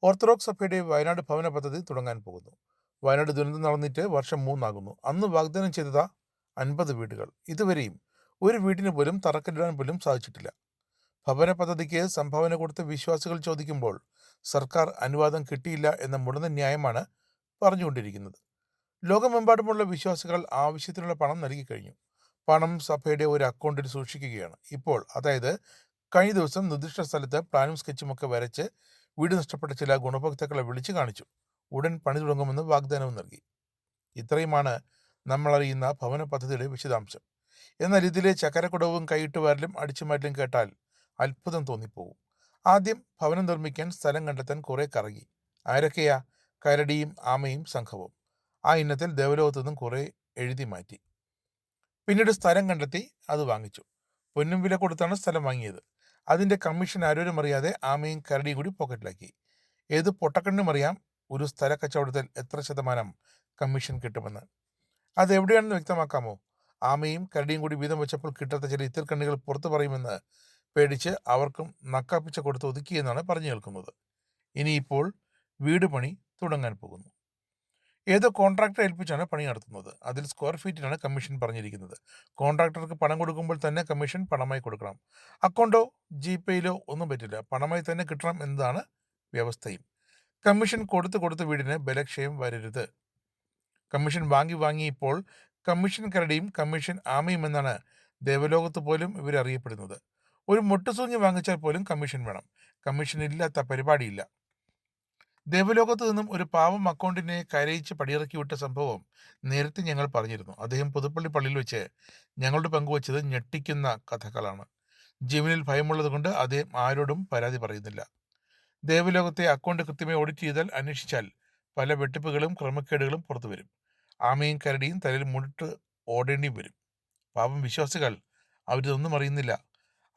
Orthodox സഭയുടെ വയനാട് ഭവന പദ്ധതി തുടങ്ങാൻ പോകുന്നു. വയനാട് ദുരന്തം നടന്നിട്ട് വർഷം 3 ആകുന്നു. അന്ന് വാഗ്ദാനം ചെയ്തത് 50 വീടുകൾ. ഇതുവരെയും ഒരു വീടിന് പോലും തറക്കല്ലിടാൻ പോലും സാധിച്ചിട്ടില്ല. ഭവന പദ്ധതിക്ക് സംഭാവന കൊടുത്ത വിശ്വാസികൾ ചോദിക്കുമ്പോൾ സർക്കാർ അനുവാദം കിട്ടിയില്ല എന്ന മുടന്തൻ ന്യായമാണ് പറഞ്ഞുകൊണ്ടിരിക്കുന്നത്. ലോകമെമ്പാടുമുള്ള വിശ്വാസികൾ ആവശ്യത്തിനുള്ള പണം നൽകി കഴിഞ്ഞു. പണം സഭയുടെ ഒരു അക്കൗണ്ടിൽ സൂക്ഷിക്കുകയാണ് ഇപ്പോൾ. അതായത് കഴിഞ്ഞ ദിവസം നിർദ്ദിഷ്ട സ്ഥലത്ത് പ്ലാനും സ്കെച്ചുമൊക്കെ വരച്ച് വീട് നഷ്ടപ്പെട്ട ചില ഗുണഭോക്താക്കളെ വിളിച്ചു കാണിച്ചു. ഉടൻ പണി തുടങ്ങുമെന്ന് വാഗ്ദാനവും നൽകി. ഇത്രയുമാണ് നമ്മളറിയുന്ന ഭവന പദ്ധതിയുടെ വിശദാംശം. എന്നാൽ ഇതിലെ ചക്കരക്കുടവും കൈയിട്ടുവാരലും അടിച്ചുമാറ്റലും കേട്ടാൽ അത്ഭുതം തോന്നിപ്പോകും. ആദ്യം ഭവനം നിർമ്മിക്കാൻ സ്ഥലം കണ്ടെത്താൻ കുറെ കറങ്ങി. ആരൊക്കെയാ? കരടിയും ആമയും സംഘവും. ആ ഇനത്തിൽ ദേവലോകത്തു നിന്നും കുറെ എഴുതി മാറ്റി. പിന്നീട് സ്ഥലം കണ്ടെത്തി അത് വാങ്ങിച്ചു. പൊന്നും വില കൊടുത്താണ് സ്ഥലം വാങ്ങിയത്. അതിന്റെ കമ്മീഷൻ ആരോരും അറിയാതെ ആമയും കരടിയും കൂടി പോക്കറ്റിലാക്കി. ഏത് പൊട്ടക്കണ്ണും അറിയാം ഒരു സ്ഥല കച്ചവടത്തിൽ എത്ര ശതമാനം കമ്മീഷൻ കിട്ടുമെന്ന്. അതെവിടെയാണെന്ന് വ്യക്തമാക്കാമോ? ആമയും കരടിയും കൂടി വീതം വെച്ചപ്പോൾ കിട്ടാത്ത ചില ഇത്തിൽക്കണ്ണികൾ പുറത്തു പറയുമെന്ന് പേടിച്ച് അവർക്കും നക്കാപ്പിച്ച കൊടുത്ത് ഒതുക്കിയെന്നാണ് പറഞ്ഞു കേൾക്കുന്നത്. ഇനിയിപ്പോൾ വീട് പണി തുടങ്ങാൻ പോകുന്നു. ഏതോ കോൺട്രാക്ടറെ ഏൽപ്പിച്ചാണ് പണി നടത്തുന്നത്. അതിൽ സ്ക്വയർ ഫീറ്റിനാണ് കമ്മീഷൻ പറഞ്ഞിരിക്കുന്നത്. കോൺട്രാക്ടർക്ക് പണം കൊടുക്കുമ്പോൾ തന്നെ കമ്മീഷൻ പണമായി കൊടുക്കണം. അക്കൗണ്ടോ ജിപേയിലോ ഒന്നും പറ്റില്ല, പണമായി തന്നെ കിട്ടണം എന്നതാണ് വ്യവസ്ഥയും. കമ്മീഷൻ കൊടുത്ത് വീടിന് ബലക്ഷയം വരരുത്. കമ്മീഷൻ വാങ്ങി ഇപ്പോൾ കമ്മീഷൻ കരടിയും കമ്മീഷൻ ആമയും എന്നാണ് ദേവലോകത്ത് പോലും ഇവരറിയപ്പെടുന്നത്. ഒരു മുട്ടുസൂഞ്ഞ് വാങ്ങിച്ചാൽ പോലും കമ്മീഷൻ വേണം. കമ്മീഷൻ ഇല്ലാത്ത പരിപാടിയില്ല. ദേവലോകത്ത് നിന്നും ഒരു പാവം അക്കൗണ്ടിനെ കരയിച്ച് പടിയിറക്കി വിട്ട സംഭവം നേരത്തെ ഞങ്ങൾ പറഞ്ഞിരുന്നു. അദ്ദേഹം പുതുപ്പള്ളി പള്ളിയിൽ വെച്ച് ഞങ്ങളോട് പങ്കുവച്ചത് ഞെട്ടിക്കുന്ന കഥകളാണ്. ജീവനിൽ ഭയമുള്ളത് കൊണ്ട് അദ്ദേഹം ആരോടും പരാതി പറയുന്നില്ല. ദേവലോകത്തെ അക്കൗണ്ട് കൃത്യമായി ഓഡിറ്റ് ചെയ്താൽ, അന്വേഷിച്ചാൽ പല വെട്ടിപ്പുകളും ക്രമക്കേടുകളും പുറത്തു വരും. ആമയും കരടിയും തലയിൽ മുടിട്ട് ഓടേണ്ടിയും വരും. പാവം വിശ്വാസികൾ അവരിതൊന്നും അറിയുന്നില്ല.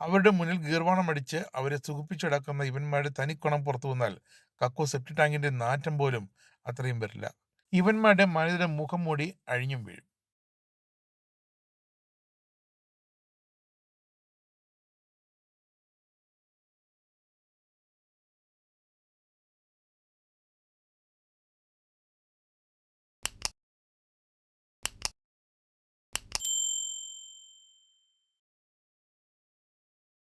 അവരുടെ മുന്നിൽ ഗീർവാണം അടിച്ച് അവരെ സുഖിപ്പിച്ചടക്കുന്ന ഇവന്മാരുടെ തനിക്കുണം പുറത്തു വന്നാൽ കക്കോ സെപ്റ്റി ടാങ്കിന്റെ നാറ്റം പോലും അത്രയും വരില്ല. ഇവന്മാരുടെ മനസ്സിലെ മുഖം മൂടി അഴിഞ്ഞും വീഴും.